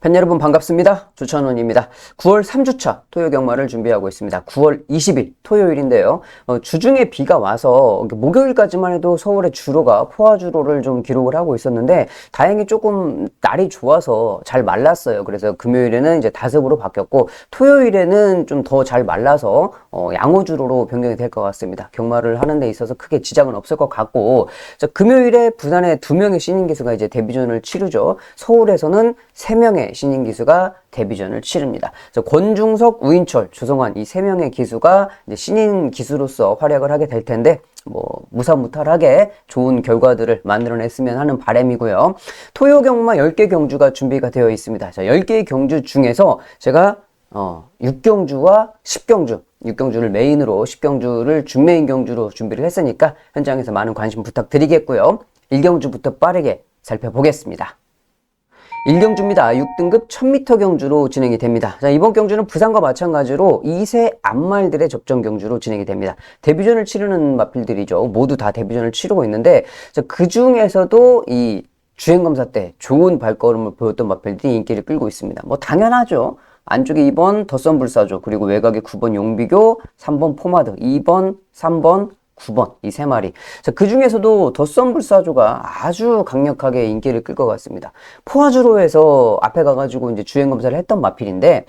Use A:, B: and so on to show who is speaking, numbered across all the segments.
A: 팬 여러분 반갑습니다. 주천원입니다. 9월 3주차 토요 경마를 준비하고 있습니다. 9월 20일 토요일인데요. 주중에 비가 와서 목요일까지만 해도 서울의 주로가 포화주로를 좀 기록을 하고 있었는데 다행히 조금 날이 좋아서 잘 말랐어요. 그래서 금요일에는 이제 다습으로 바뀌었고 토요일에는 좀 더 잘 말라서 양호주로로 변경이 될 것 같습니다. 경마를 하는 데 있어서 크게 지장은 없을 것 같고, 자, 금요일에 부산에 2명의 신인 기수가 이제 데뷔전을 치르죠. 서울에서는 3명의 신인 기수가 데뷔전을 치릅니다. 권중석, 우인철, 조성환 이 3명의 기수가 이제 신인 기수로서 활약을 하게 될 텐데 무사무탈하게 좋은 결과들을 만들어냈으면 하는 바람이고요. 토요 경마 10개 경주가 준비가 되어 있습니다. 자, 10개의 경주 중에서 제가 6경주와 10경주 6경주를 메인으로 10경주를 준메인 경주로 준비를 했으니까 현장에서 많은 관심 부탁드리겠고요. 1경주부터 빠르게 살펴보겠습니다. 1경주입니다. 6등급 1000m 경주로 진행이 됩니다. 자, 이번 경주는 부산과 마찬가지로 2세 앞말들의 접전 경주로 진행이 됩니다. 데뷔전을 치르는 마필들이죠. 모두 다 데뷔전을 치르고 있는데, 그 중에서도 이 주행검사 때 좋은 발걸음을 보였던 마필들이 인기를 끌고 있습니다. 당연하죠. 안쪽에 2번 덧선불사조, 그리고 외곽에 9번 용비교, 3번 포마드, 2번, 3번, 9번 이 3마리. 자, 그 중에서도 덧선불사조가 아주 강력하게 인기를 끌 것 같습니다. 포화주로에서 앞에 가가지고 이제 주행검사를 했던 마필인데,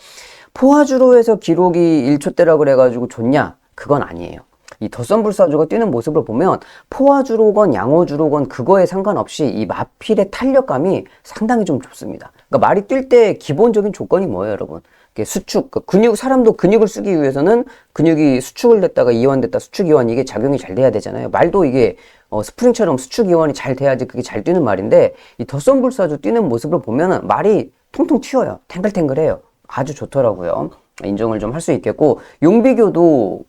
A: 포화주로에서 기록이 1초대라 그래가지고 좋냐? 그건 아니에요. 이 덧선불사조가 뛰는 모습을 보면 포화주로건 양호주로건 그거에 상관없이 이 마필의 탄력감이 상당히 좀 좋습니다. 그러니까 말이 뛸 때 기본적인 조건이 뭐예요, 여러분? 수축, 근육, 사람도 근육을 쓰기 위해서는 근육이 수축을 됐다가 이완됐다, 수축 이완 이게 작용이 잘 돼야 되잖아요. 말도 이게 스프링처럼 수축 이완이 잘 돼야지 그게 잘 뛰는 말인데, 이 덧선불사조 뛰는 모습을 보면은 말이 통통 튀어요. 탱글탱글해요. 아주 좋더라고요. 인정을 좀 할 수 있겠고, 용비교도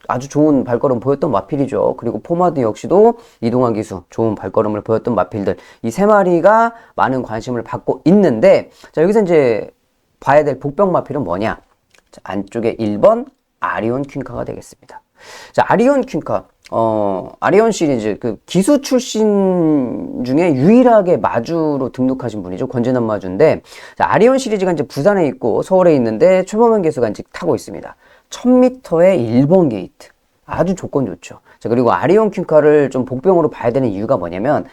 A: 아주 좋은 발걸음 보였던 마필이죠. 그리고 포마드 역시도 이동환 기수 좋은 발걸음을 보였던 마필들, 이 3마리가 많은 관심을 받고 있는데, 자, 여기서 이제 봐야 될 복병 마필은 뭐냐? 자, 안쪽에 1번 아리온 퀸카가 되겠습니다. 자, 아리온 퀸카, 아리온 시리즈 그 기수 출신 중에 유일하게 마주로 등록하신 분이죠. 권진환 마주인데, 자, 아리온 시리즈가 이제 부산에 있고 서울에 있는데 최범현 기수가 이제 타고 있습니다. 1000m의 1번 게이트. 아주 조건 좋죠. 자, 그리고 아리온 퀸카를 좀 복병으로 봐야 되는 이유가 뭐냐면,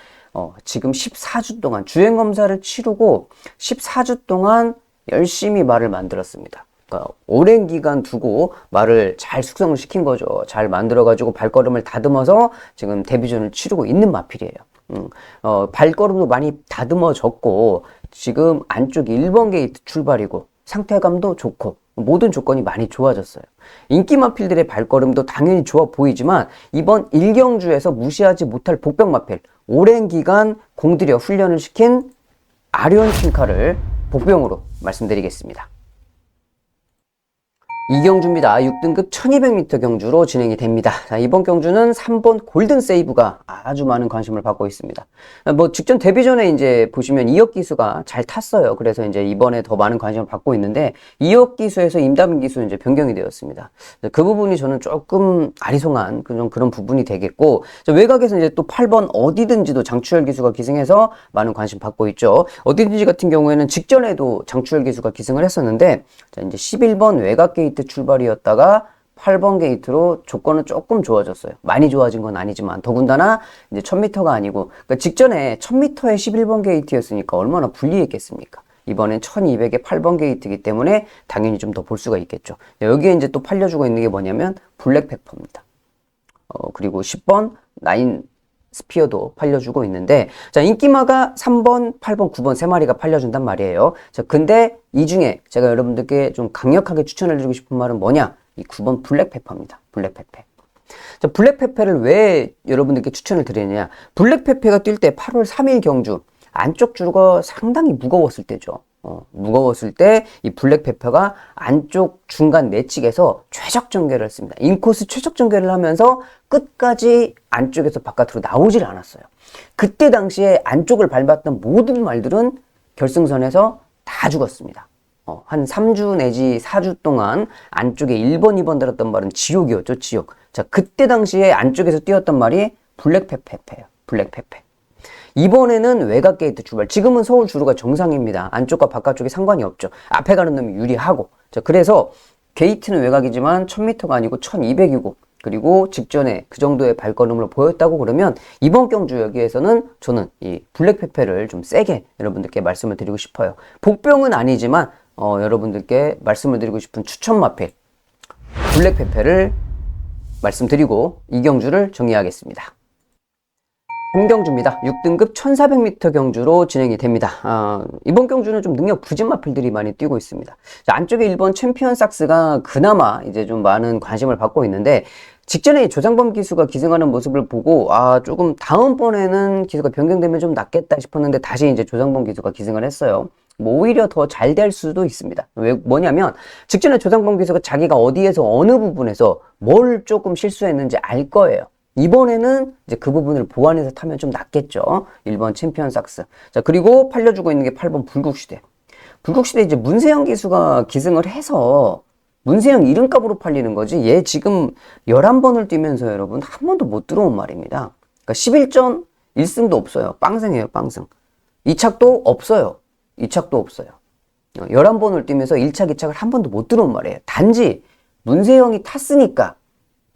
A: 지금 14주 동안 주행검사를 치르고 14주 동안 열심히 말을 만들었습니다. 그러니까 오랜 기간 두고 말을 잘 숙성을 시킨 거죠. 잘 만들어가지고 발걸음을 다듬어서 지금 데뷔전을 치르고 있는 마필이에요. 발걸음도 많이 다듬어졌고, 지금 안쪽 1번 게이트 출발이고, 상태감도 좋고, 모든 조건이 많이 좋아졌어요. 인기 마필들의 발걸음도 당연히 좋아 보이지만, 이번 1경주에서 무시하지 못할 복병 마필, 오랜 기간 공들여 훈련을 시킨 아리온 퀸카를 복병으로 말씀드리겠습니다. 2경주입니다. 6등급 1200m 경주로 진행이 됩니다. 자, 이번 경주는 3번 골든 세이브가 아주 많은 관심을 받고 있습니다. 직전 데뷔전에 이제 보시면 이혁 기수가 잘 탔어요. 그래서 이제 이번에 더 많은 관심을 받고 있는데, 이혁 기수에서 임다빈 기수 이제 변경이 되었습니다. 그 부분이 저는 조금 아리송한 그런 부분이 되겠고, 외곽에서 이제 또 8번 어디든지도 장추열 기수가 기승해서 많은 관심 받고 있죠. 어디든지 같은 경우에는 직전에도 장추열 기수가 기승을 했었는데, 자, 이제 11번 외곽 게이트 출발이었다가 8번 게이트로 조건은 조금 좋아졌어요. 많이 좋아진 건 아니지만, 더군다나 이제 1000m가 아니고, 그러니까 직전에 1000m에 11번 게이트였으니까 얼마나 불리했겠습니까? 이번엔 1200에 8번 게이트이기 때문에 당연히 좀 더 볼 수가 있겠죠. 여기에 이제 또 팔려주고 있는 게 뭐냐면 블랙페퍼입니다. 그리고 10번 나인 스피어도 팔려주고 있는데, 자, 인기마가 3번, 8번, 9번 3마리가 팔려준단 말이에요. 자, 근데 이 중에 제가 여러분들께 좀 강력하게 추천해드리고 싶은 말은 뭐냐? 이 9번 블랙페퍼입니다. 블랙페페. 자, 블랙페페를 왜 여러분들께 추천을 드리느냐? 블랙페페가 뛸 때 8월 3일 경주 안쪽 주가 상당히 무거웠을 때죠. 무거웠을 때 이 블랙페퍼가 안쪽 중간 내측에서 최적 전개를 했습니다. 인코스 최적 전개를 하면서 끝까지 안쪽에서 바깥으로 나오질 않았어요. 그때 당시에 안쪽을 밟았던 모든 말들은 결승선에서 다 죽었습니다. 한 3주 내지 4주 동안 안쪽에 1번, 2번 들었던 말은 지옥이었죠, 지옥. 자, 그때 당시에 안쪽에서 뛰었던 말이 블랙페페예요. 블랙페페. 이번에는 외곽 게이트 출발. 지금은 서울 주로가 정상입니다. 안쪽과 바깥쪽이 상관이 없죠. 앞에 가는 놈이 유리하고. 자, 그래서 게이트는 외곽이지만 1000m가 아니고 1200이고, 그리고 직전에 그 정도의 발걸음을 보였다고 그러면 이번 경주 여기에서는 저는 이 블랙페페를 좀 세게 여러분들께 말씀을 드리고 싶어요. 복병은 아니지만 여러분들께 말씀을 드리고 싶은 추천 마필 블랙페페를 말씀드리고 이 경주를 정리하겠습니다. 3경주입니다. 6등급 1400m 경주로 진행이 됩니다. 이번 경주는 좀 능력 부진 마필들이 많이 뛰고 있습니다. 자, 안쪽에 1번 챔피언 삭스가 그나마 이제 좀 많은 관심을 받고 있는데, 직전에 조상범 기수가 기승하는 모습을 보고 조금 다음번에는 기수가 변경되면 좀 낫겠다 싶었는데 다시 이제 조상범 기수가 기승을 했어요. 뭐 오히려 더 잘 될 수도 있습니다. 왜 뭐냐면 직전에 조상범 기수가 자기가 어디에서 어느 부분에서 뭘 조금 실수했는지 알 거예요. 이번에는 이제 그 부분을 보완해서 타면 좀 낫겠죠. 1번 챔피언 삭스. 자, 그리고 팔려주고 있는 게 8번 불국시대. 불국시대 이제 문세영 기수가 기승을 해서 문세영 이름값으로 팔리는 거지. 얘 지금 11번을 뛰면서 여러분 한 번도 못 들어온 말입니다. 그러니까 11전 1승도 없어요. 빵승이에요, 빵승. 2착도 없어요. 2착도 없어요. 11번을 뛰면서 1착, 2착을 한 번도 못 들어온 말이에요. 단지 문세영이 탔으니까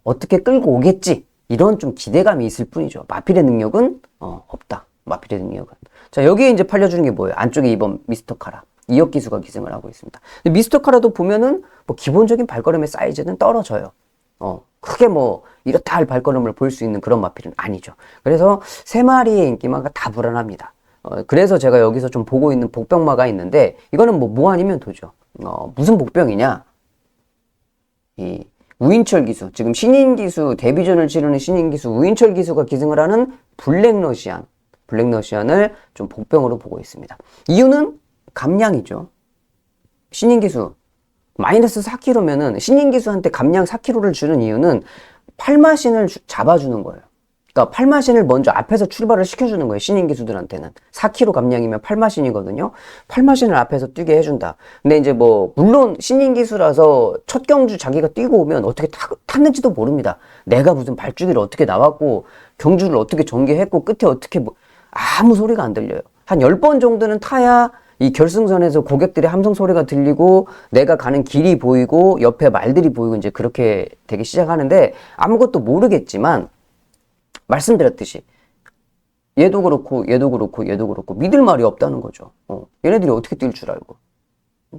A: 어떻게 끌고 오겠지. 이런 좀 기대감이 있을 뿐이죠. 마필의 능력은 없다. 마필의 능력은. 자, 여기에 이제 팔려주는 게 뭐예요? 안쪽에 2번 미스터 카라. 이혁 기수가 기승을 하고 있습니다. 근데 미스터 카라도 보면은 뭐 기본적인 발걸음의 사이즈는 떨어져요. 크게 뭐 이렇다 할 발걸음을 볼 수 있는 그런 마필은 아니죠. 그래서 세 마리의 인기마가 다 불안합니다. 그래서 제가 여기서 좀 보고 있는 복병마가 있는데, 이거는 뭐 아니면 도죠. 무슨 복병이냐? 이 우인철 기수, 지금 신인 기수, 데뷔전을 치르는 신인 기수 우인철 기수가 기승을 하는 블랙러시안을 좀 복병으로 보고 있습니다. 이유는 감량이죠. 신인 기수 마이너스 4kg면은 신인 기수한테 감량 4kg를 주는 이유는 팔마신을 잡아주는 거예요. 그러니까 팔마신을 먼저 앞에서 출발을 시켜주는 거예요. 신인 기수들한테는 4kg 감량이면 팔마신이거든요. 팔마신을 앞에서 뛰게 해준다. 근데 이제 뭐 물론 신인 기수라서 첫 경주 자기가 뛰고 오면 어떻게 탔는지도 모릅니다. 내가 무슨 발주기를 어떻게 나왔고 경주를 어떻게 전개했고 끝에 어떻게 아무 소리가 안 들려요. 한 10번 정도는 타야 이 결승선에서 고객들의 함성 소리가 들리고 내가 가는 길이 보이고 옆에 말들이 보이고 이제 그렇게 되기 시작하는데, 아무것도 모르겠지만 말씀드렸듯이 얘도 그렇고 믿을 말이 없다는 거죠. 얘네들이 어떻게 뛸 줄 알고.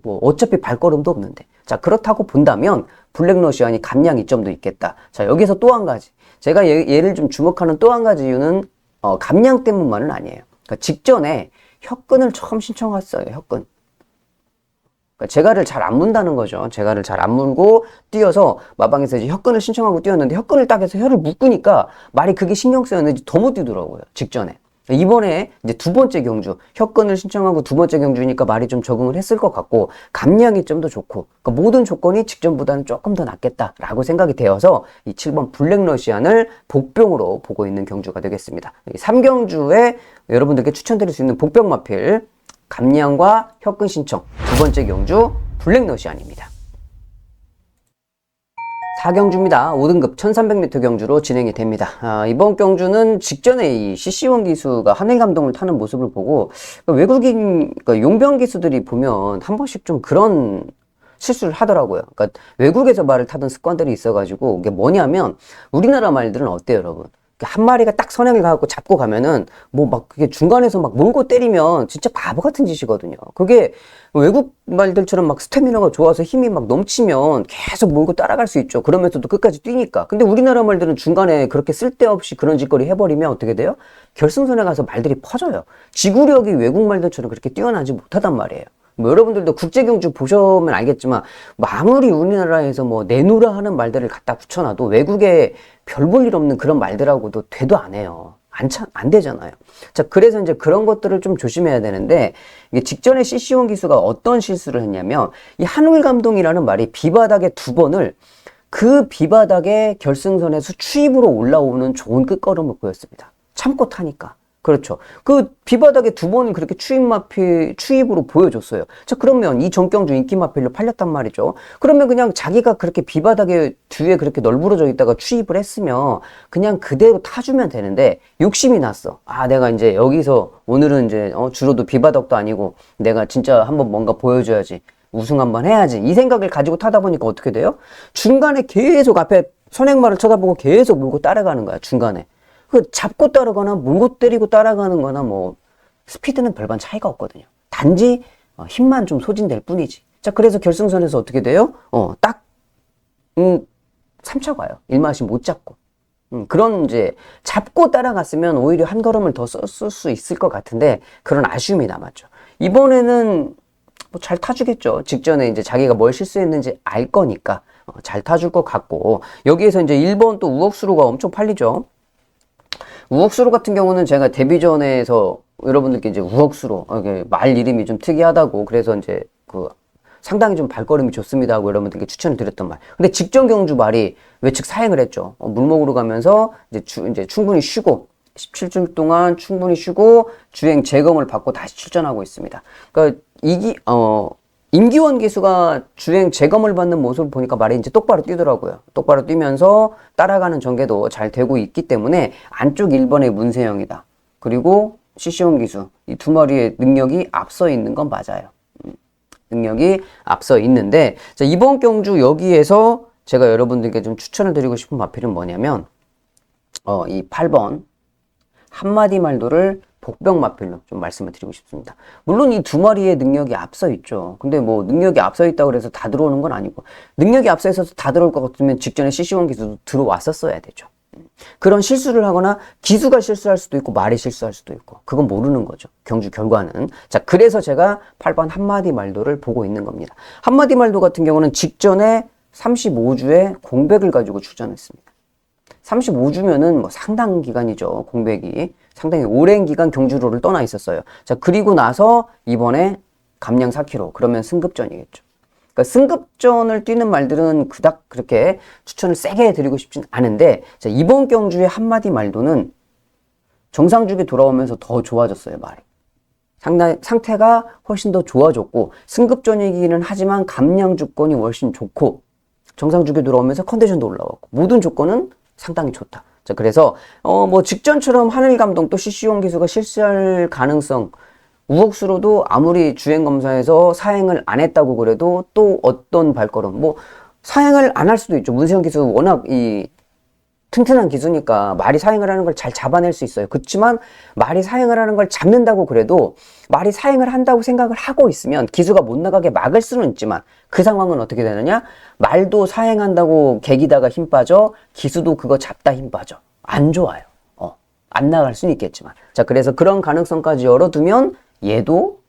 A: 뭐 어차피 발걸음도 없는데. 자, 그렇다고 본다면 블랙러시안이 감량 이점도 있겠다. 자, 여기서 또 한 가지. 제가 얘를 좀 주목하는 또 한 가지 이유는 감량 때문만은 아니에요. 그러니까 직전에 혁근을 처음 신청했어요. 혁근. 그러니까 제가를 잘 안 문다는 거죠. 제가를 잘 안 물고 뛰어서 마방에서 이제 혁근을 신청하고 뛰었는데 혁근을 딱 해서 혀를 묶으니까 말이 그게 신경 쓰였는지 더 못 뛰더라고요. 직전에. 이번에 이제 두 번째 경주 혁근을 신청하고 두 번째 경주니까 말이 좀 적응을 했을 것 같고, 감량이 좀 더 좋고, 그러니까 모든 조건이 직전보다는 조금 더 낫겠다라고 생각이 되어서 이 7번 블랙러시안을 복병으로 보고 있는 경주가 되겠습니다. 3경주에 여러분들께 추천드릴 수 있는 복병 마필 감량과 혁근 신청 두 번째 경주 블랙러시안입니다. 4경주입니다. 5등급 1300m 경주로 진행이 됩니다. 이번 경주는 직전에 이 CC1 기수가 하늘 감동을 타는 모습을 보고, 외국인, 그러니까 용병 기수들이 보면 한 번씩 좀 그런 실수를 하더라고요. 그러니까 외국에서 말을 타던 습관들이 있어가지고, 이게 뭐냐면 우리나라 말들은 어때요, 여러분? 한 마리가 딱 선행을 가고 잡고 가면은 뭐 막 그게 중간에서 막 몰고 때리면 진짜 바보 같은 짓이거든요. 그게 외국 말들처럼 막 스태미나가 좋아서 힘이 막 넘치면 계속 몰고 따라갈 수 있죠. 그러면서도 끝까지 뛰니까. 근데 우리나라 말들은 중간에 그렇게 쓸데없이 그런 짓거리 해버리면 어떻게 돼요? 결승선에 가서 말들이 퍼져요. 지구력이 외국 말들처럼 그렇게 뛰어나지 못하단 말이에요. 뭐 여러분들도 국제경주 보시면 알겠지만, 아무리 우리나라에서 뭐 내놓으라 하는 말들을 갖다 붙여놔도 외국에 별 볼 일 없는 그런 말들하고도 되도 안 해요. 안 되잖아요. 자, 그래서 이제 그런 것들을 좀 조심해야 되는데, 이게 직전에 CC1 기수가 어떤 실수를 했냐면, 이 한울 감동이라는 말이 비바닥에 두 번을 그 비바닥에 결승선에서 추입으로 올라오는 좋은 끝걸음을 보였습니다. 참고 타니까. 그렇죠. 그 비바닥에 두 번 그렇게 추입으로 보여줬어요. 자, 그러면 이 정경주 인기마필로 팔렸단 말이죠. 그러면 그냥 자기가 그렇게 비바닥에 뒤에 그렇게 널브러져 있다가 추입을 했으면 그냥 그대로 타주면 되는데 욕심이 났어. 아, 내가 이제 여기서 오늘은 이제 주로도 비바닥도 아니고 내가 진짜 한번 뭔가 보여줘야지. 우승 한번 해야지. 이 생각을 가지고 타다 보니까 어떻게 돼요? 중간에 계속 앞에 선행마를 쳐다보고 계속 물고 따라가는 거야, 중간에. 그 잡고 따라가나 물고 때리고 따라가는 거나 뭐 스피드는 별반 차이가 없거든요. 단지 힘만 좀 소진될 뿐이지. 자, 그래서 결승선에서 어떻게 돼요? 딱 3차 가요. 1마시 못 잡고. 그런 이제 잡고 따라갔으면 오히려 한 걸음을 더 썼을 수 있을 것 같은데 그런 아쉬움이 남았죠. 이번에는 뭐 잘 타주겠죠. 직전에 이제 자기가 뭘 실수했는지 알 거니까 잘 타줄 것 같고, 여기에서 이제 1번 또 우억수로가 엄청 팔리죠. 우억수로 같은 경우는 제가 데뷔전에서 여러분들께 이제 우억수로, 말 이름이 좀 특이하다고, 그래서 이제 상당히 좀 발걸음이 좋습니다 하고 여러분들께 추천을 드렸던 말. 근데 직전 경주 말이 외측 사행을 했죠. 물목으로 가면서 이제 충분히 쉬고, 17주 동안 충분히 쉬고, 주행 재검을 받고 다시 출전하고 있습니다. 그러니까 임기원 기수가 주행 재검을 받는 모습을 보니까 말이 이제 똑바로 뛰더라고요. 똑바로 뛰면서 따라가는 전개도 잘 되고 있기 때문에 안쪽 1번의 문세영이다. 그리고 시시원 기수, 이 두 마리의 능력이 앞서 있는 건 맞아요. 능력이 앞서 있는데, 자, 이번 경주 여기에서 제가 여러분들께 좀 추천을 드리고 싶은 마필은 뭐냐면, 이 8번 한마디 말도를 복병 마필로 좀 말씀을 드리고 싶습니다. 물론 이 두 마리의 능력이 앞서 있죠. 근데 뭐 능력이 앞서 있다고 해서 다 들어오는 건 아니고, 능력이 앞서 있어서 다 들어올 것 같으면 직전에 시시원 기수도 들어왔었어야 되죠. 그런 실수를 하거나 기수가 실수할 수도 있고 말이 실수할 수도 있고, 그건 모르는 거죠. 경주 결과는. 자, 그래서 제가 8번 한마디 말도를 보고 있는 겁니다. 한마디 말도 같은 경우는 직전에 35주에 공백을 가지고 출전했습니다. 35주면은 뭐 상당 기간이죠. 공백이. 상당히 오랜 기간 경주로를 떠나 있었어요. 자, 그리고 나서 이번에 감량 4km. 그러면 승급전이겠죠. 그러니까 승급전을 뛰는 말들은 그닥 그렇게 추천을 세게 해드리고 싶진 않은데, 자, 이번 경주의 한마디 말도는 정상주기 돌아오면서 더 좋아졌어요, 말이. 상태가 훨씬 더 좋아졌고, 승급전이기는 하지만 감량 조건이 훨씬 좋고, 정상주기 돌아오면서 컨디션도 올라왔고, 모든 조건은 상당히 좋다. 자, 그래서 뭐 직전처럼 하늘 감독도 시시원 기수가 실수할 가능성, 우억수로도 아무리 주행검사에서 사행을 안 했다고 그래도 또 어떤 발걸음, 뭐 사행을 안 할 수도 있죠. 문세영 기수 워낙 이 튼튼한 기수니까 말이 사행을 하는 걸 잘 잡아낼 수 있어요. 그렇지만 말이 사행을 하는 걸 잡는다고 그래도 말이 사행을 한다고 생각을 하고 있으면 기수가 못 나가게 막을 수는 있지만, 그 상황은 어떻게 되느냐? 말도 사행한다고 개기다가 힘 빠져, 기수도 그거 잡다 힘 빠져. 안 좋아요. 안 나갈 수는 있겠지만. 자, 그래서 그런 가능성까지 열어두면 얘도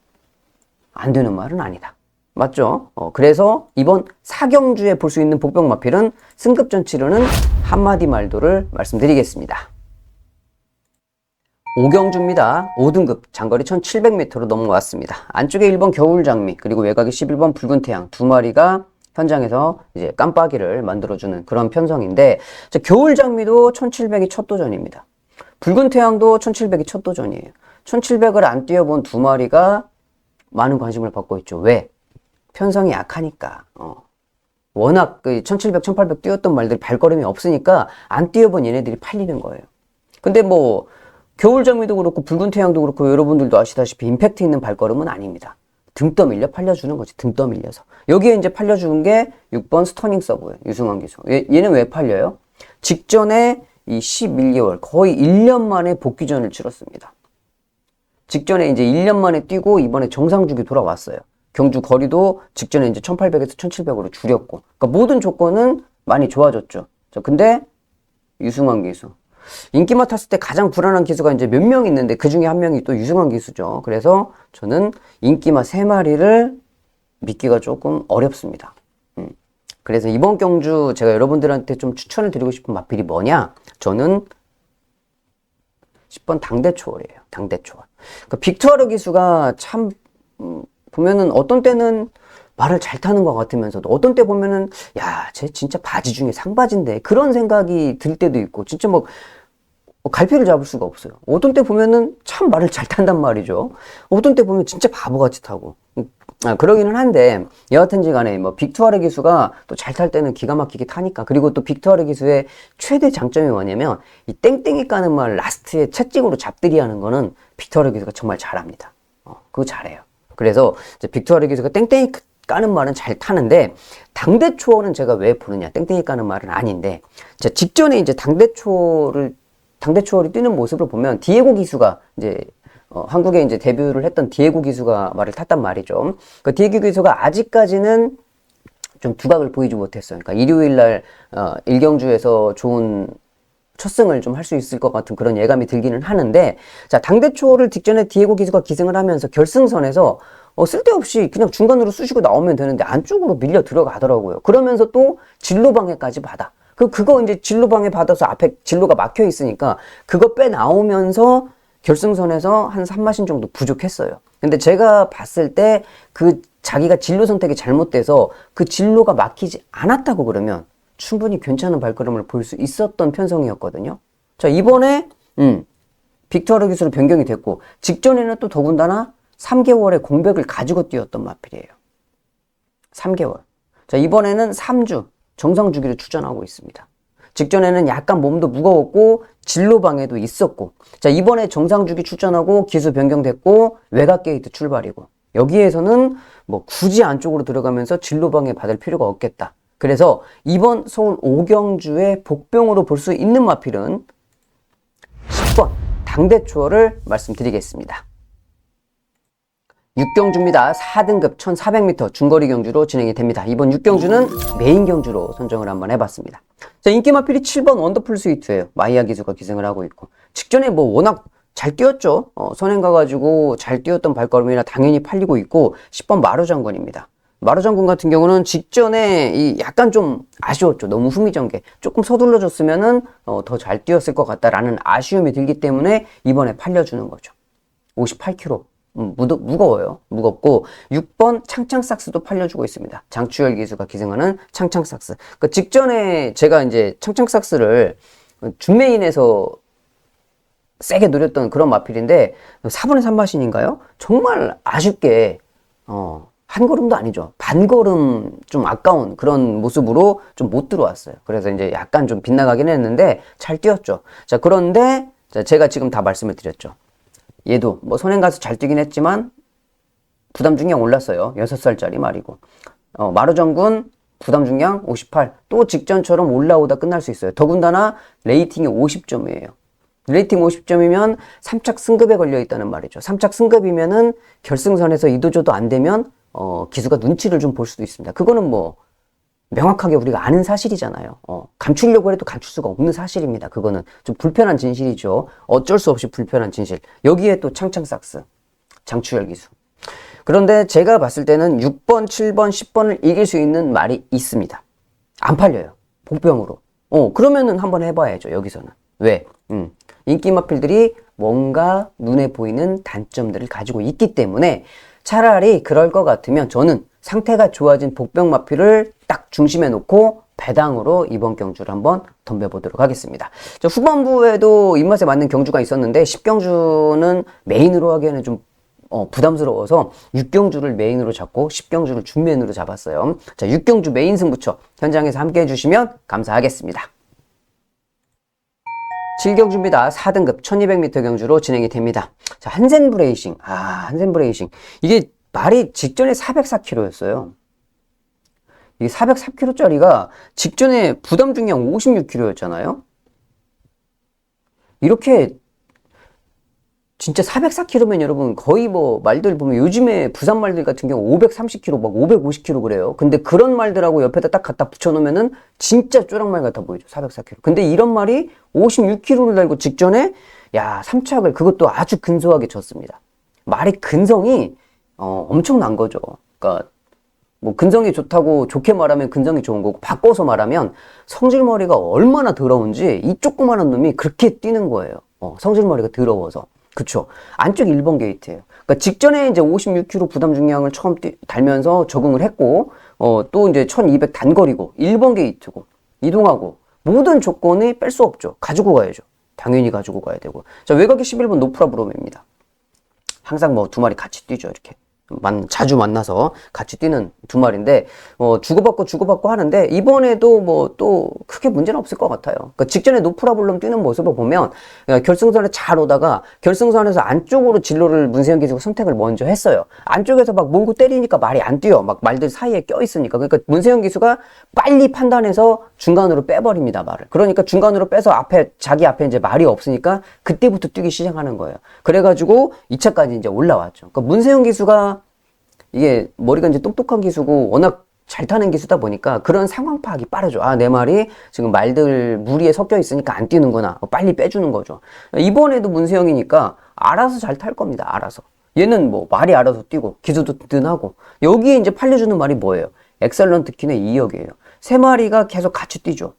A: 안 되는 말은 아니다. 맞죠? 그래서 이번 4경주에 볼 수 있는 복병 마필은 승급전 치르는 한마디 말도를 말씀드리겠습니다. 5경주입니다. 5등급 장거리 1700m로 넘어왔습니다. 안쪽에 1번 겨울장미, 그리고 외곽에 11번 붉은 태양, 두 마리가 현장에서 이제 깜빡이를 만들어주는 그런 편성인데, 자, 겨울장미도 1700이 첫 도전입니다. 붉은 태양도 1700이 첫 도전이에요. 1700을 안 뛰어본 두 마리가 많은 관심을 받고 있죠. 왜? 편성이 약하니까. 워낙 그 1700, 1800 뛰었던 말들이 발걸음이 없으니까 안 뛰어본 얘네들이 팔리는 거예요. 근데 뭐 겨울장미도 그렇고 붉은 태양도 그렇고 여러분들도 아시다시피 임팩트 있는 발걸음은 아닙니다. 등 떠밀려 팔려주는 거지. 등 떠밀려서. 여기에 이제 팔려주는 게 6번 스터닝 서브예요. 유승환 기수. 얘는 왜 팔려요? 직전에 이 11개월, 거의 1년 만에 복귀전을 치렀습니다. 직전에 이제 1년 만에 뛰고 이번에 정상주기 돌아왔어요. 경주 거리도 직전에 이제 1800에서 1700으로 줄였고. 그러니까 모든 조건은 많이 좋아졌죠. 자, 근데 유승환 기수. 인기 맡았을 때 가장 불안한 기수가 이제 몇 명 있는데 그 중에 한 명이 또 유승환 기수죠. 그래서 저는 인기맛 3마리를 믿기가 조금 어렵습니다. 그래서 이번 경주 제가 여러분들한테 좀 추천을 드리고 싶은 마필이 뭐냐? 저는 10번 당대초월이에요. 당대초월. 그러니까 빅투아르 기수가 참 보면은 어떤 때는 말을 잘 타는 것 같으면서도 어떤 때 보면은 야, 쟤 진짜 바지 중에 상바지인데 그런 생각이 들 때도 있고, 진짜 뭐 갈피를 잡을 수가 없어요. 어떤 때 보면은 참 말을 잘 탄단 말이죠. 어떤 때 보면 진짜 바보같이 타고. 그러기는 한데, 여하튼지 간에, 빅투아르 기수가 또 잘 탈 때는 기가 막히게 타니까. 그리고 또 빅투아르 기수의 최대 장점이 뭐냐면, 이 땡땡이 까는 말 라스트에 채찍으로 잡들이 하는 거는 빅투아르 기수가 정말 잘합니다. 그거 잘해요. 그래서 이제 빅투아르 기수가 땡땡이 까는 말은 잘 타는데, 당대 초월은 제가 왜 보느냐. 땡땡이 까는 말은 아닌데, 직전에 이제 당대 초월이 뛰는 모습을 보면, 디에고 기수가 이제 한국에 이제 데뷔를 했던 디에고 기수가 말을 탔단 말이죠. 그 디에고 기수가 아직까지는 좀 두각을 보이지 못했어요. 그러니까 일요일날 1경주에서 좋은 첫 승을 좀 할 수 있을 것 같은 그런 예감이 들기는 하는데, 자, 당대 초를 직전에 디에고 기수가 기승을 하면서 결승선에서 쓸데없이 그냥 중간으로 쑤시고 나오면 되는데 안쪽으로 밀려 들어가더라고요. 그러면서 또 진로방해까지 받아. 그거 이제 진로방해 받아서 앞에 진로가 막혀 있으니까 그거 빼 나오면서 결승선에서 한 3마신 정도 부족했어요. 근데 제가 봤을 때 자기가 진로 선택이 잘못돼서 그 진로가 막히지 않았다고 그러면 충분히 괜찮은 발걸음을 볼 수 있었던 편성이었거든요. 자, 이번에 빅투아르 기수로 변경이 됐고, 직전에는 또 더군다나 3개월의 공백을 가지고 뛰었던 마필이에요. 3개월. 자, 이번에는 3주 정상 주기를 추천하고 있습니다. 직전에는 약간 몸도 무거웠고 진로방해도 있었고, 자, 이번에 정상주기 출전하고 기수 변경됐고 외곽 게이트 출발이고, 여기에서는 굳이 안쪽으로 들어가면서 진로방해 받을 필요가 없겠다. 그래서 이번 서울 5경주의 복병으로 볼 수 있는 마필은 10번 당대초월을 말씀드리겠습니다. 6경주입니다. 4등급 1400m 중거리 경주로 진행이 됩니다. 이번 6경주는 메인 경주로 선정을 한번 해봤습니다. 자, 인기 마필이 7번 원더풀 스위트예요. 마이야 기수가 기승을 하고 있고, 직전에 워낙 잘 뛰었죠. 선행 가가지고 잘 뛰었던 발걸음이라 당연히 팔리고 있고, 10번 마루장군입니다. 마루장군 같은 경우는 직전에 약간 좀 아쉬웠죠. 너무 후미전개. 조금 서둘러줬으면은 더 잘 뛰었을 것 같다라는 아쉬움이 들기 때문에 이번에 팔려주는 거죠. 58kg. 무거워요. 무겁고, 6번 창창삭스도 팔려주고 있습니다. 장추열 기수가 기승하는 창창삭스. 그 직전에 제가 이제 창창삭스를 준메인에서 세게 노렸던 그런 마필인데, 4분의 3마신인가요? 정말 아쉽게, 한 걸음도 아니죠. 반 걸음 좀 아까운 그런 모습으로 좀 못 들어왔어요. 그래서 이제 약간 좀 빗나가긴 했는데, 잘 뛰었죠. 자, 그런데, 제가 지금 다 말씀을 드렸죠. 얘도 선행 가서 잘 뛰긴 했지만 부담 중량 올랐어요. 6살짜리 말이고, 마루정군 부담 중량 58, 또 직전처럼 올라오다 끝날 수 있어요. 더군다나 레이팅이 50점이에요. 레이팅 50점이면 3착 승급에 걸려 있다는 말이죠. 3착 승급이면은 결승선에서 이도저도 안 되면 기수가 눈치를 좀 볼 수도 있습니다. 그거는 명확하게 우리가 아는 사실이잖아요. 감추려고 해도 감출 수가 없는 사실입니다. 그거는 좀 불편한 진실이죠. 어쩔 수 없이 불편한 진실. 여기에 또 창창삭스, 장추열 기수. 그런데 제가 봤을 때는 6번, 7번, 10번을 이길 수 있는 말이 있습니다. 안 팔려요. 복병으로. 그러면은 한번 해봐야죠. 여기서는. 왜? 인기 마필들이 뭔가 눈에 보이는 단점들을 가지고 있기 때문에, 차라리 그럴 것 같으면 저는 상태가 좋아진 복병 마필을 딱 중심에 놓고 배당으로 이번 경주를 한번 덤벼보도록 하겠습니다. 후반부에도 입맛에 맞는 경주가 있었는데 10경주는 메인으로 하기에는 좀 부담스러워서 6경주를 메인으로 잡고 10경주를 준메인으로 잡았어요. 자, 6경주 메인 승부처 현장에서 함께 해주시면 감사하겠습니다. 7경주입니다. 4등급 1200m 경주로 진행이 됩니다. 자, 한센브레이싱. 한센브레이싱. 이게 말이 직전에 404kg였어요. 이게 404kg짜리가 직전에 부담 중량 56kg였잖아요. 이렇게 진짜 404kg면 여러분 거의 말들 보면 요즘에 부산 말들 같은 경우 530kg 막 550kg 그래요. 근데 그런 말들하고 옆에다 딱 갖다 붙여놓으면은 진짜 쪼랑말 같아 보이죠. 404kg. 근데 이런 말이 56kg를 달고 직전에 3착을 그것도 아주 근소하게 쳤습니다. 말의 근성이 엄청난 거죠. 그러니까 근성이 좋다고 좋게 말하면 근성이 좋은 거고, 바꿔서 말하면 성질머리가 얼마나 더러운지 이 조그마한 놈이 그렇게 뛰는 거예요. 성질머리가 더러워서. 그쵸. 안쪽 1번 게이트예요. 그러니까 직전에 이제 56kg 부담 중량을 처음 달면서 적응을 했고, 또 이제 1200 단거리고 1번 게이트고 이동하고 모든 조건이 뺄 수 없죠. 가지고 가야죠. 당연히 가지고 가야 되고. 자, 외곽이 11번 노프라브롬입니다. 항상 뭐 두 마리 같이 뛰죠. 이렇게. 자주 만나서 같이 뛰는 두 마리인데, 주고받고 하는데, 이번에도 뭐 또 크게 문제는 없을 것 같아요. 그러니까 직전에 노프라블럼 뛰는 모습을 보면, 결승선에 잘 오다가, 결승선에서 안쪽으로 진로를 문세영 기수가 선택을 먼저 했어요. 안쪽에서 막 몰고 때리니까 말이 안 뛰어. 막 말들 사이에 껴있으니까. 그러니까 문세영 기수가 빨리 판단해서 중간으로 빼버립니다, 말을. 그러니까 중간으로 빼서 자기 앞에 이제 말이 없으니까, 그때부터 뛰기 시작하는 거예요. 그래가지고 2차까지 이제 올라왔죠. 그러니까 문세영 기수가 이게 머리가 이제 똑똑한 기수고 워낙 잘 타는 기수다 보니까 그런 상황 파악이 빠르죠. 아, 내 말이 지금 말들 무리에 섞여 있으니까 안 뛰는구나. 빨리 빼주는 거죠. 이번에도 문세영이니까 알아서 잘 탈 겁니다. 알아서. 얘는 뭐 말이 알아서 뛰고 기수도 든든하고 여기에 이제 팔려주는 말이 뭐예요? 엑셀런트 킨의 2역이에요. 세 마리가 계속 같이 뛰죠.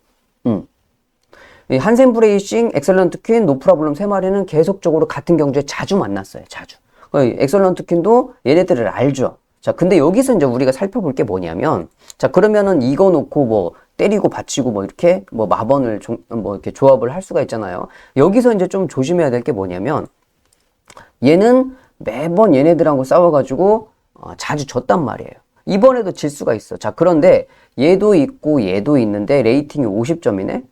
A: 이 한센브레이싱, 엑셀런트 퀸, 노프라블럼 세 마리는 계속적으로 같은 경주에 자주 만났어요. 자주. 엑셀런트 퀸도 얘네들을 알죠. 자, 근데 여기서 이제 우리가 살펴볼 게 뭐냐면, 자, 그러면은 이거 놓고 뭐 때리고 받치고 뭐 이렇게 뭐 마번을 뭐 이렇게 조합을 할 수가 있잖아요. 여기서 이제 좀 조심해야 될 게 뭐냐면, 얘는 매번 얘네들하고 싸워가지고 자주 졌단 말이에요. 이번에도 질 수가 있어. 자, 그런데 얘도 있고 얘도 있는데 레이팅이 50점이네?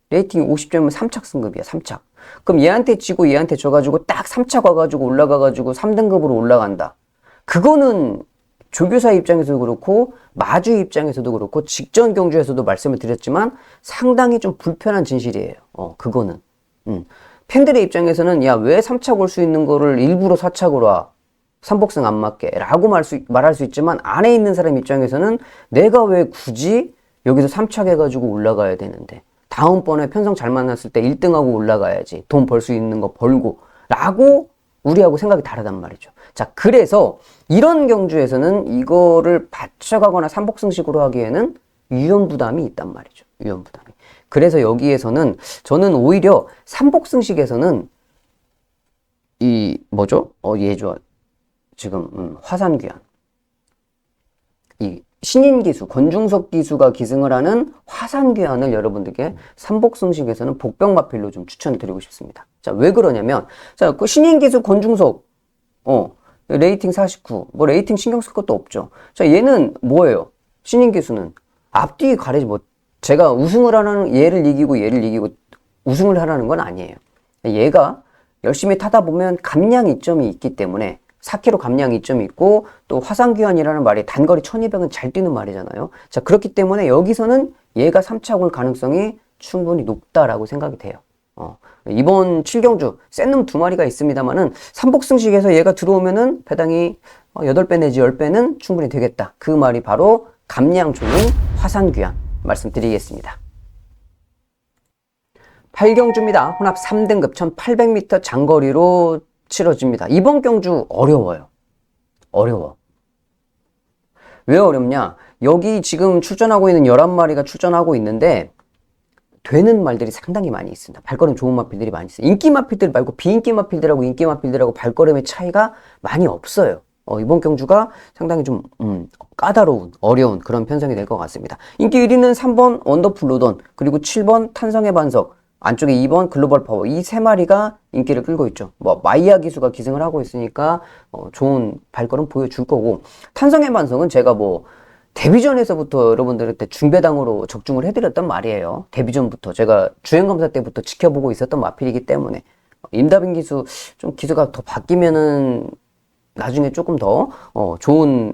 A: 레이팅이 50점이면 3착 승급이야, 3착. 그럼 얘한테 지고 얘한테 져가지고 딱 3착 와가지고 올라가가지고 3등급으로 올라간다. 그거는 조교사 입장에서도 그렇고 마주 입장에서도 그렇고 직전 경주에서도 말씀을 드렸지만 상당히 좀 불편한 진실이에요. 그거는. 팬들의 입장에서는 야, 왜 3착 올 수 있는 거를 일부러 4착으로 와? 삼복승 안 맞게 라고 말할 수 있지만 안에 있는 사람 입장에서는 내가 왜 굳이 여기서 3착 해가지고 올라가야 되는데 다음번에 편성 잘 만났을 때 1등하고 올라가야지 돈 벌 수 있는 거 벌고 라고 우리하고 생각이 다르단 말이죠. 자, 그래서 이런 경주에서는 이거를 받쳐가거나 삼복승식으로 하기에는 위험부담이 있단 말이죠. 위험부담이. 그래서 여기에서는 저는 오히려 삼복승식에서는 얘죠. 지금 화산귀환. 이 신인 기수, 권중석 기수가 기승을 하는 화산귀환을 여러분들께 삼복승식에서는 복병마필로 좀 추천드리고 싶습니다. 자, 왜 그러냐면, 자, 그 신인 기수 권중석, 레이팅 49, 뭐 레이팅 신경 쓸 것도 없죠. 자, 얘는 뭐예요? 신인 기수는 앞뒤 가리지 제가 우승을 하라는 얘를 이기고 우승을 하라는 건 아니에요. 얘가 열심히 타다 보면 감량 이점이 있기 때문에 4km 감량 이점이 있고 또 화산귀환이라는 말이 단거리 1200은 잘 뛰는 말이잖아요. 자, 그렇기 때문에 여기서는 얘가 3차 올 가능성이 충분히 높다라고 생각이 돼요. 이번 7경주 센 놈 2마리가 있습니다만은 삼복승식에서 얘가 들어오면은 배당이 8배 내지 10배는 충분히 되겠다. 그 말이 바로 감량종인 화산귀환 말씀드리겠습니다. 8경주입니다. 혼합 3등급 1800m 장거리로 치러집니다. 이번 경주 어려워요. 어려워. 왜 어렵냐? 여기 지금 출전하고 있는 11마리가 출전하고 있는데 되는 말들이 상당히 많이 있습니다. 발걸음 좋은 마필들이 많이 있어요. 인기 마필들 말고 비인기 마필들하고 인기 마필들하고 발걸음의 차이가 많이 없어요. 이번 경주가 상당히 좀 까다로운, 어려운 그런 편성이 될 것 같습니다. 인기 1위는 3번 원더풀 로던, 그리고 7번 탄성의 반석, 안쪽에 2번 글로벌 파워, 이 세 마리가 인기를 끌고 있죠. 마이야 기수가 기승을 하고 있으니까 좋은 발걸음 보여줄 거고, 탄성의 반석은 제가 데뷔전에서부터 여러분들한테 중배당으로 적중을 해드렸단 말이에요. 데뷔전부터 제가 주행검사 때부터 지켜보고 있었던 마필이기 때문에 임다빈 기수 좀 기수가 더 바뀌면은 나중에 조금 더 좋은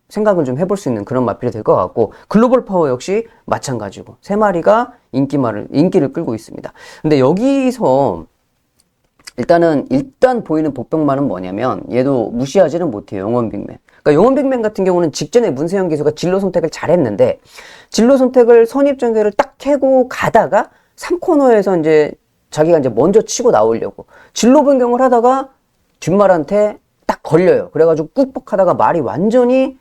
A: 생각을 좀 해볼 수 있는 그런 마필이 될 것 같고, 글로벌 파워 역시 마찬가지고 세 마리가 인기를 끌고 있습니다. 근데 여기서 일단 보이는 복병만은 뭐냐면 얘도 무시하지는 못해요. 영원빅맨. 그러니까 영원빅맨 같은 경우는 직전에 문세영 기수가 진로 선택을 잘했는데 진로 선택을 선입전개를 딱 캐고 가다가 3코너에서 이제 자기가 이제 먼저 치고 나오려고 진로 변경을 하다가 뒷말한테 딱 걸려요. 그래가지고 꾹뻑 하다가 말이 완전히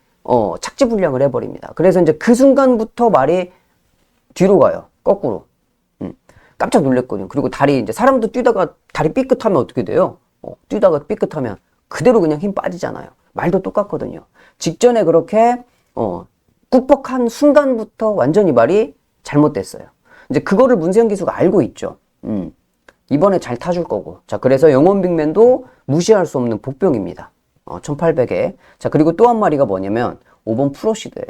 A: 착지불량을 해버립니다. 그래서 이제 그 순간부터 말이 뒤로 가요. 거꾸로. 깜짝 놀랐거든요. 그리고 이제 사람도 뛰다가 다리 삐끗하면 어떻게 돼요? 뛰다가 삐끗하면 그대로 그냥 힘 빠지잖아요. 말도 똑같거든요. 직전에 그렇게 꾹뻑한 순간부터 완전히 말이 잘못됐어요. 이제 그거를 문세영 기수가 알고 있죠. 이번에 잘 타줄 거고. 자, 그래서 영원 빅맨도 무시할 수 없는 복병입니다. 1800에. 자, 그리고 또 한 마리가 뭐냐면 5번 프로시드예요.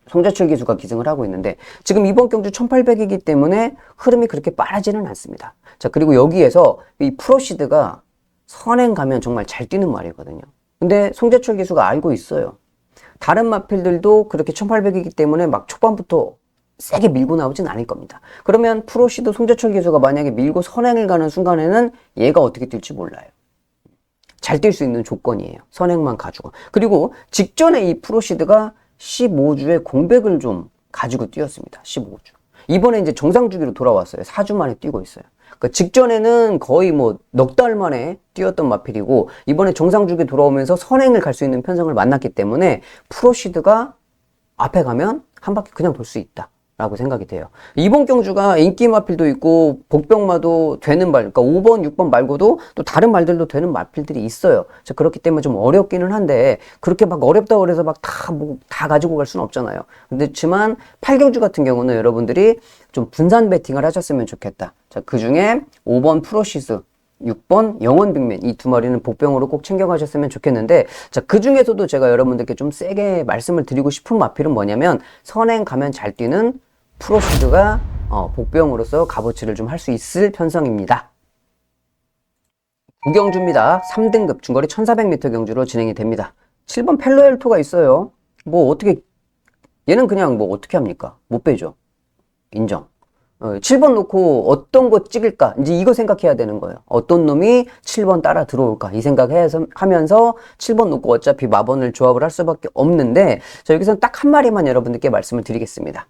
A: 송재철 기수가 기승을 하고 있는데 지금 이번 경주 1800이기 때문에 흐름이 그렇게 빠르지는 않습니다. 자, 그리고 여기에서 이 프로시드가 선행 가면 정말 잘 뛰는 말이거든요. 근데 송재철 기수가 알고 있어요. 다른 마필들도 그렇게 1800이기 때문에 막 초반부터 세게 밀고 나오진 않을 겁니다. 그러면 프로시드 송재철 기수가 만약에 밀고 선행을 가는 순간에는 얘가 어떻게 뛸지 몰라요. 잘 뛸 수 있는 조건이에요. 선행만 가지고. 그리고 직전에 이 프로시드가 15주에 공백을 좀 가지고 뛰었습니다. 15주. 이번에 이제 정상 주기로 돌아왔어요. 4주 만에 뛰고 있어요. 그러니까 직전에는 거의 뭐 넉 달 만에 뛰었던 마필이고 이번에 정상 주기 돌아오면서 선행을 갈 수 있는 편성을 만났기 때문에 프로시드가 앞에 가면 한 바퀴 그냥 돌 수 있다 라고 생각이 돼요. 이번 경주가 인기 마필도 있고 복병마도 되는 말, 그러니까 5번, 6번 말고도 또 다른 말들도 되는 마필들이 있어요. 자, 그렇기 때문에 좀 어렵기는 한데 그렇게 막 어렵다고 그래서 막 다 가지고 갈 수는 없잖아요. 그렇지만 8경주 같은 경우는 여러분들이 좀 분산 배팅을 하셨으면 좋겠다. 자, 그 중에 5번 프로시스, 6번 영원 빅맨 이 두 마리는 복병으로 꼭 챙겨가셨으면 좋겠는데 자, 그 중에서도 제가 여러분들께 좀 세게 말씀을 드리고 싶은 마필은 뭐냐면 선행 가면 잘 뛰는 프로시드가 복병으로서 값어치를 좀 할 수 있을 편성입니다. 9경주입니다. 3등급 중거리 1400m 경주로 진행이 됩니다. 7번 펠로엘토가 있어요. 뭐 어떻게 얘는 그냥 뭐 어떻게 합니까? 못 빼죠. 인정. 7번 놓고 어떤 거 찍을까? 이제 이거 생각해야 되는 거예요. 어떤 놈이 7번 따라 들어올까? 이 생각해서 하면서 7번 놓고 어차피 마번을 조합을 할 수밖에 없는데 자, 여기서는 딱 한 마리만 여러분들께 말씀을 드리겠습니다.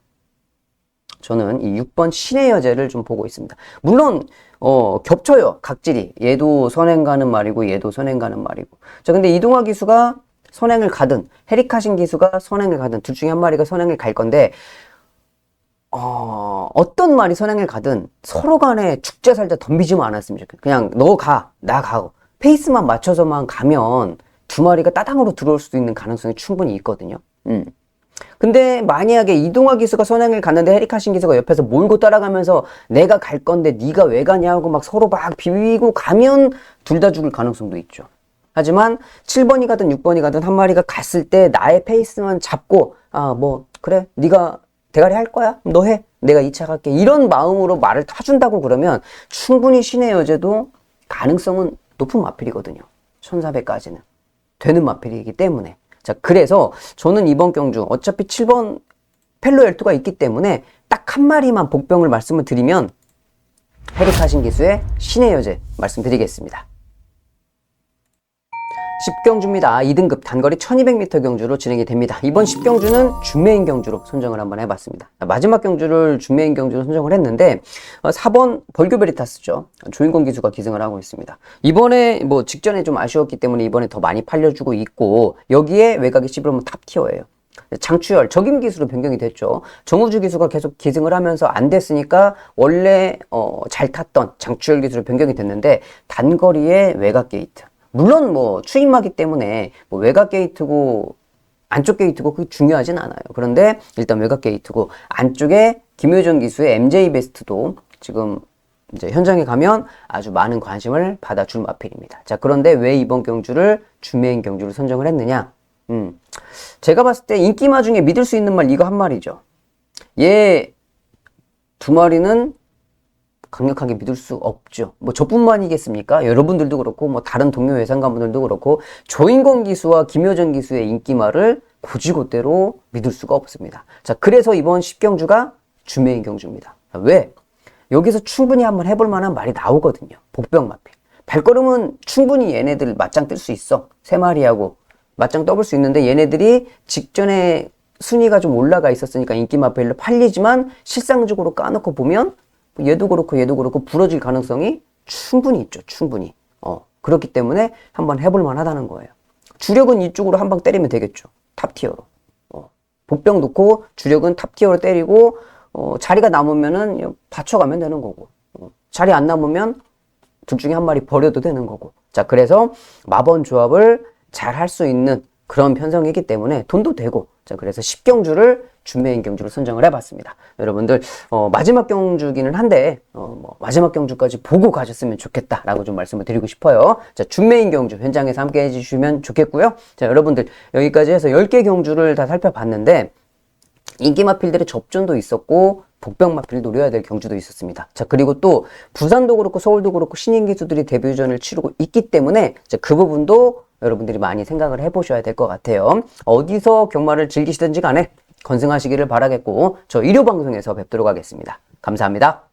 A: 저는 이 6번 신의 여제를 좀 보고 있습니다. 물론 겹쳐요. 각질이. 얘도 선행 가는 말이고 얘도 선행 가는 말이고. 자, 근데 이동화 기수가 선행을 가든 헤리카신 기수가 선행을 가든 둘 중에 한 마리가 선행을 갈 건데 어떤 말이 선행을 가든 서로 간에 축제 살자 덤비지만 않았으면 좋겠어요. 그냥 너 가, 나 가고 페이스만 맞춰서만 가면 두 마리가 따당으로 들어올 수도 있는 가능성이 충분히 있거든요. 근데 만약에 이동화 기수가 선행을 갔는데 헤리카신 기수가 옆에서 몰고 따라가면서 내가 갈 건데 네가 왜 가냐 하고 막 서로 막 비비고 가면 둘 다 죽을 가능성도 있죠. 하지만 7번이 가든 6번이 가든 한 마리가 갔을 때 나의 페이스만 잡고 뭐 그래 네가 대가리 할 거야? 너 해. 내가 2차 갈게. 이런 마음으로 말을 타준다고 그러면 충분히 신의 여제도 가능성은 높은 마필이거든요. 1400까지는. 되는 마필이기 때문에. 자, 그래서 저는 이번 경주 어차피 7번 펠로엘토가 있기 때문에 딱 한 마리만 복병을 말씀을 드리면 헤리카신 기수의 신의 여제 말씀드리겠습니다. 10경주입니다. 2등급 단거리 1200m 경주로 진행이 됩니다. 이번 10경주는 준메인 경주로 선정을 한번 해봤습니다. 마지막 경주를 준메인 경주로 선정을 했는데 4번 벌교베리타스죠. 조인권 기수가 기승을 하고 있습니다. 이번에 뭐 직전에 좀 아쉬웠기 때문에 이번에 더 많이 팔려주고 있고 여기에 외곽이 11번 탑티어예요. 장추열, 적임 기수로 변경이 됐죠. 정우주 기수가 계속 기승을 하면서 안 됐으니까 원래 잘 탔던 장추열 기수로 변경이 됐는데 단거리의 외곽 게이트. 물론 뭐 추임마기 때문에 뭐 외곽 게이트고 안쪽 게이트고 그게 중요하진 않아요. 그런데 일단 외곽 게이트고 안쪽에 김효정 기수의 MJ 베스트도 지금 이제 현장에 가면 아주 많은 관심을 받아줄 마필입니다. 자, 그런데 왜 이번 경주를 준메인 경주로 선정을 했느냐? 제가 봤을 때 인기마 중에 믿을 수 있는 말 이거 한 마리죠. 얘 두 마리는 강력하게 믿을 수 없죠. 뭐 저뿐만이겠습니까? 여러분들도 그렇고 뭐 다른 동료 예상가분들도 그렇고 조인권 기수와 김효정 기수의 인기말을 고지고대로 믿을 수가 없습니다. 자, 그래서 이번 10경주가 준메인 경주입니다. 왜? 여기서 충분히 한번 해볼 만한 말이 나오거든요. 복병 마필. 발걸음은 충분히 얘네들 맞짱 뜰 수 있어. 세 마리하고 맞짱 떠볼 수 있는데 얘네들이 직전에 순위가 좀 올라가 있었으니까 인기 마필로 팔리지만 실상적으로 까놓고 보면 얘도 그렇고 얘도 그렇고 부러질 가능성이 충분히 있죠. 충분히. 그렇기 때문에 한번 해볼 만하다는 거예요. 주력은 이쪽으로 한 방 때리면 되겠죠. 탑티어로. 복병 놓고 주력은 탑티어로 때리고 자리가 남으면은 받쳐가면 되는 거고 자리 안 남으면 둘 중에 한 마리 버려도 되는 거고. 자, 그래서 마번 조합을 잘 할 수 있는 그런 편성이기 때문에 돈도 되고, 자, 그래서 10경주를 준메인 경주로 선정을 해봤습니다. 여러분들, 마지막 경주기는 한데, 마지막 경주까지 보고 가셨으면 좋겠다라고 좀 말씀을 드리고 싶어요. 자, 준메인 경주 현장에서 함께 해주시면 좋겠고요. 자, 여러분들, 여기까지 해서 10개 경주를 다 살펴봤는데, 인기마필들의 접전도 있었고, 복병마필 노려야 될 경주도 있었습니다. 자, 그리고 또 부산도 그렇고 서울도 그렇고 신인 기수들이 데뷔전을 치르고 있기 때문에 자, 그 부분도 여러분들이 많이 생각을 해보셔야 될 것 같아요. 어디서 경마를 즐기시든지 간에 건승하시기를 바라겠고 저 일요방송에서 뵙도록 하겠습니다. 감사합니다.